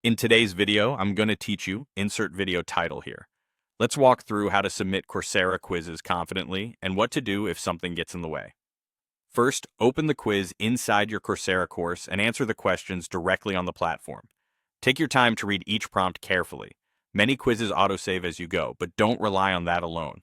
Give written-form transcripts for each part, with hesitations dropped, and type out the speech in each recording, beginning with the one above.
In today's video, I'm going to teach you, insert video title here. Let's walk through how to submit Coursera quizzes confidently and what to do if something gets in the way. First, open the quiz inside your Coursera course and answer the questions directly on the platform. Take your time to read each prompt carefully. Many quizzes autosave as you go, but don't rely on that alone.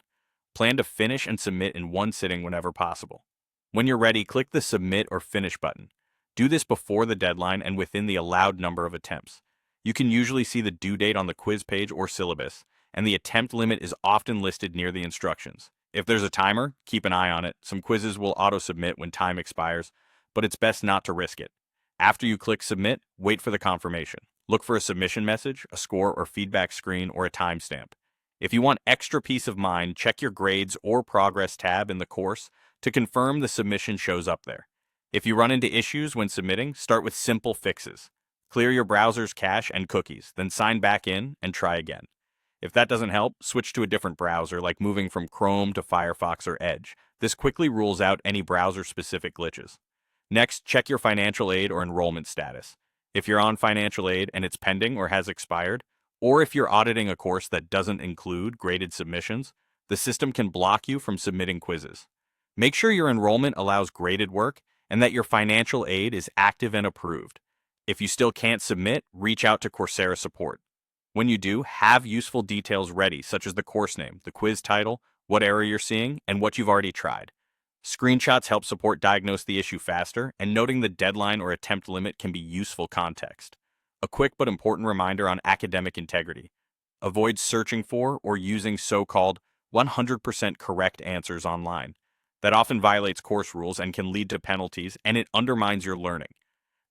Plan to finish and submit in one sitting whenever possible. When you're ready, click the Submit or Finish button. Do this before the deadline and within the allowed number of attempts. You can usually see the due date on the quiz page or syllabus, and the attempt limit is often listed near the instructions. If there's a timer, keep an eye on it. Some quizzes will auto-submit when time expires, but it's best not to risk it. After you click Submit, wait for the confirmation. Look for a submission message, a score or feedback screen, or a timestamp. If you want extra peace of mind, check your grades or progress tab in the course to confirm the submission shows up there. If you run into issues when submitting, start with simple fixes. Clear your browser's cache and cookies, then sign back in and try again. If that doesn't help, switch to a different browser, like moving from Chrome to Firefox or Edge. This quickly rules out any browser-specific glitches. Next, check your financial aid or enrollment status. If you're on financial aid and it's pending or has expired, or if you're auditing a course that doesn't include graded submissions, the system can block you from submitting quizzes. Make sure your enrollment allows graded work and that your financial aid is active and approved. If you still can't submit, reach out to Coursera support. When you do, have useful details ready, such as the course name, the quiz title, what error you're seeing, and what you've already tried. Screenshots help support diagnose the issue faster, and noting the deadline or attempt limit can be useful context. A quick but important reminder on academic integrity. Avoid searching for or using so-called 100% correct answers online. That often violates course rules and can lead to penalties, and it undermines your learning.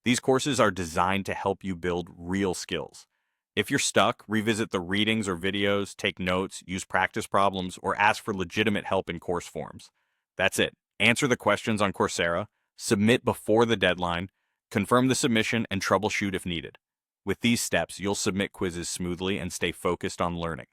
These courses are designed to help you build real skills. If you're stuck, revisit the readings or videos, take notes, use practice problems, or ask for legitimate help in course forums. That's it. Answer the questions on Coursera, submit before the deadline, confirm the submission, and troubleshoot if needed. With these steps, you'll submit quizzes smoothly and stay focused on learning.